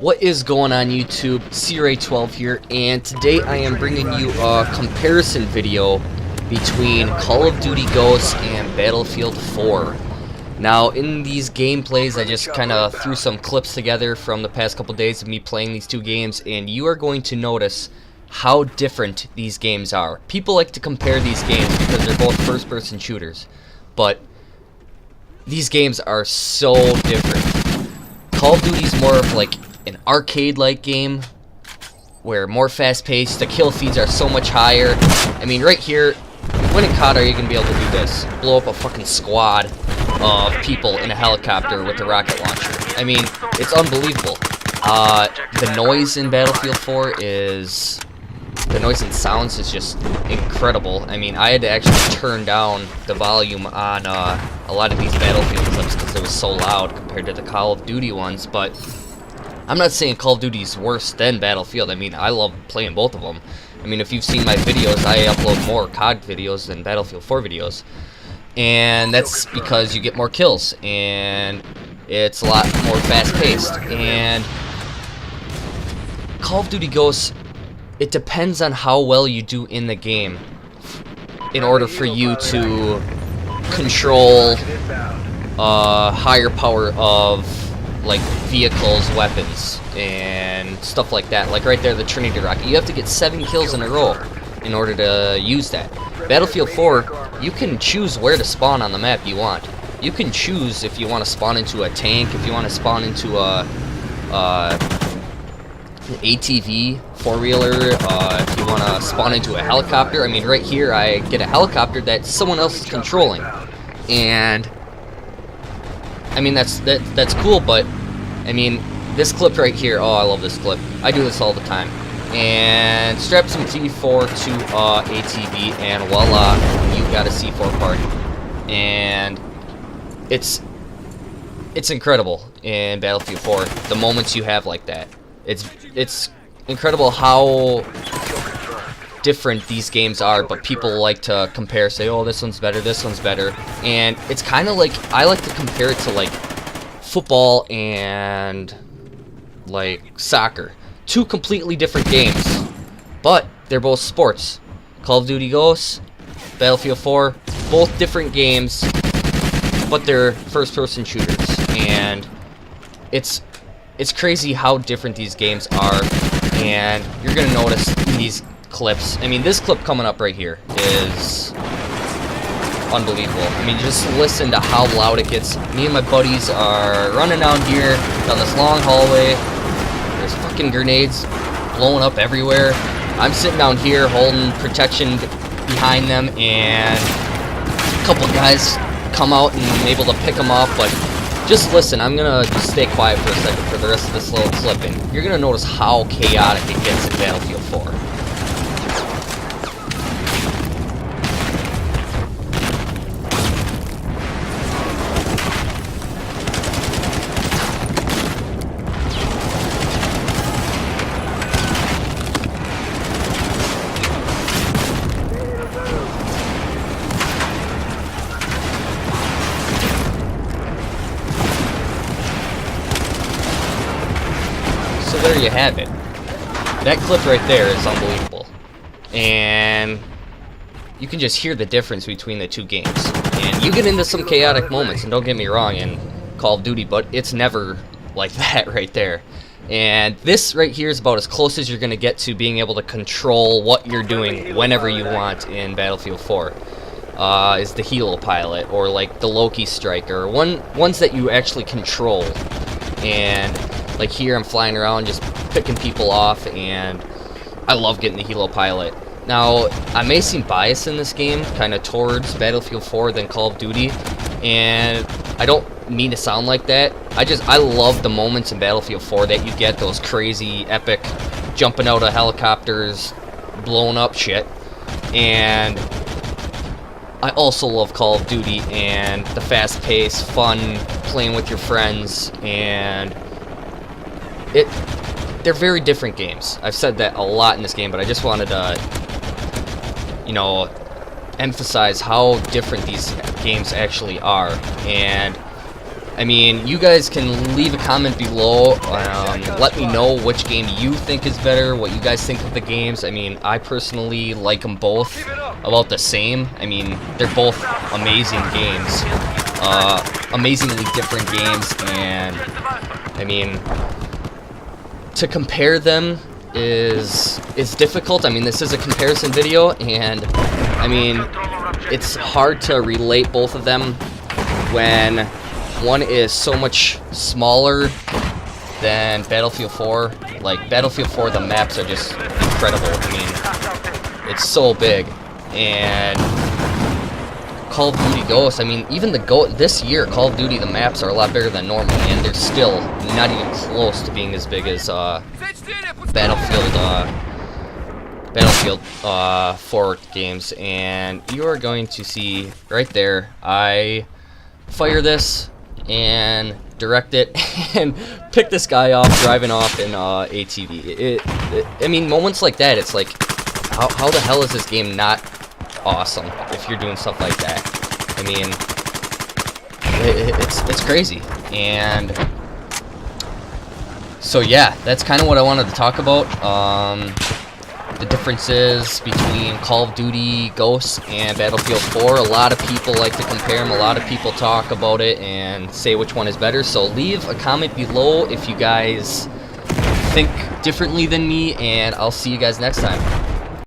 What is going on YouTube? CRA12 here, and today I am bringing you a comparison video between Call of Duty Ghosts and Battlefield 4. Now, in these gameplays, I just kind of threw some clips together from the past couple days of me playing these two games, and you are going to notice how different these games are. People like to compare these games because they're both first-person shooters, but these games are so different. Call of Duty is more of like an arcade-like game, where more fast-paced, the kill feeds are so much higher. I mean, right here, when in COD are you going to be able to do this? Blow up a fucking squad of people in a helicopter with a rocket launcher. I mean, it's unbelievable. The noise in Battlefield 4 is... the noise and sounds is just incredible. I mean, I had to actually turn down the volume on a lot of these Battlefield clips because it was so loud compared to the Call of Duty ones, but I'm not saying Call of Duty is worse than Battlefield. I mean, I love playing both of them. I mean, if you've seen my videos, I upload more COD videos than Battlefield 4 videos. And that's because you get more kills, and it's a lot more fast-paced. And Call of Duty Ghosts, it depends on how well you do in the game in order for you to control higher power of like vehicles, weapons, and stuff like that. Like right there, the Trinity rocket. You have to get 7 kills in a row in order to use that. Battlefield 4, you can choose where to spawn on the map you want. You can choose if you want to spawn into a tank, if you want to spawn into a ATV, four-wheeler, if you want to spawn into a helicopter. I mean, right here, I get a helicopter that someone else is controlling. And I mean, that's cool, but I mean, this clip right here, oh, I love this clip. I do this all the time. And strap some C4 to ATV, and voila, you got a C4 party. And it's incredible in Battlefield 4, the moments you have like that. It's incredible how different these games are, but people like to compare, say, oh, this one's better, and it's kind of like, I like to compare it to like football and like soccer. Two completely different games, but they're both sports. Call of Duty Ghosts, Battlefield 4, both different games, but they're first-person shooters, and it's crazy how different these games are, and you're gonna notice in these clips. I mean, this clip coming up right here is unbelievable. I mean, just listen to how loud it gets. Me and my buddies are running down here, down this long hallway. There's fucking grenades blowing up everywhere. I'm sitting down here holding protection behind them, and a couple guys come out and I'm able to pick them off, but just listen. I'm gonna just stay quiet for a second for the rest of this little clip, and you're gonna notice how chaotic it gets in Battlefield 4. So there you have it. That clip right there is unbelievable. And you can just hear the difference between the two games. And you get into some chaotic moments, and don't get me wrong, in Call of Duty, but it's never like that right there. And this right here is about as close as you're going to get to being able to control what you're doing whenever you want in Battlefield 4. Is the Helo pilot, or like the Loki striker, ones that you actually control. And like here, I'm flying around just picking people off, and I love getting the Helo pilot. Now, I may seem biased in this game, kind of towards Battlefield 4 than Call of Duty, and I don't mean to sound like that. I love the moments in Battlefield 4 that you get, those crazy, epic, jumping out of helicopters, blowing up shit. And I also love Call of Duty and the fast-paced, fun, playing with your friends, and they're very different games. I've said that a lot in this game, but I just wanted to, you know, emphasize how different these games actually are. And I mean, you guys can leave a comment below. Let me know which game you think is better, what you guys think of the games. I mean, I personally like them both about the same. I mean, they're both amazing games, amazingly different games, and I mean, to compare them is difficult. I mean, this is a comparison video, and I mean, it's hard to relate both of them when one is so much smaller than Battlefield 4. Like, Battlefield 4, the maps are just incredible. I mean, it's so big. And Call of Duty Ghosts, I mean, even this year, Call of Duty, the maps are a lot bigger than normal, and they're still not even close to being as big as Battlefield 4 games. And you are going to see right there, I fire this and direct it and pick this guy off driving off in ATV. I mean, moments like that, it's like, how the hell is this game not awesome if you're doing stuff like that? I mean, it's crazy. And so yeah, that's kind of what I wanted to talk about. The differences between Call of Duty Ghosts and Battlefield 4. A lot of people like to compare them. A lot of people talk about it and say which one is better. So leave a comment below if you guys think differently than me, and I'll see you guys next time.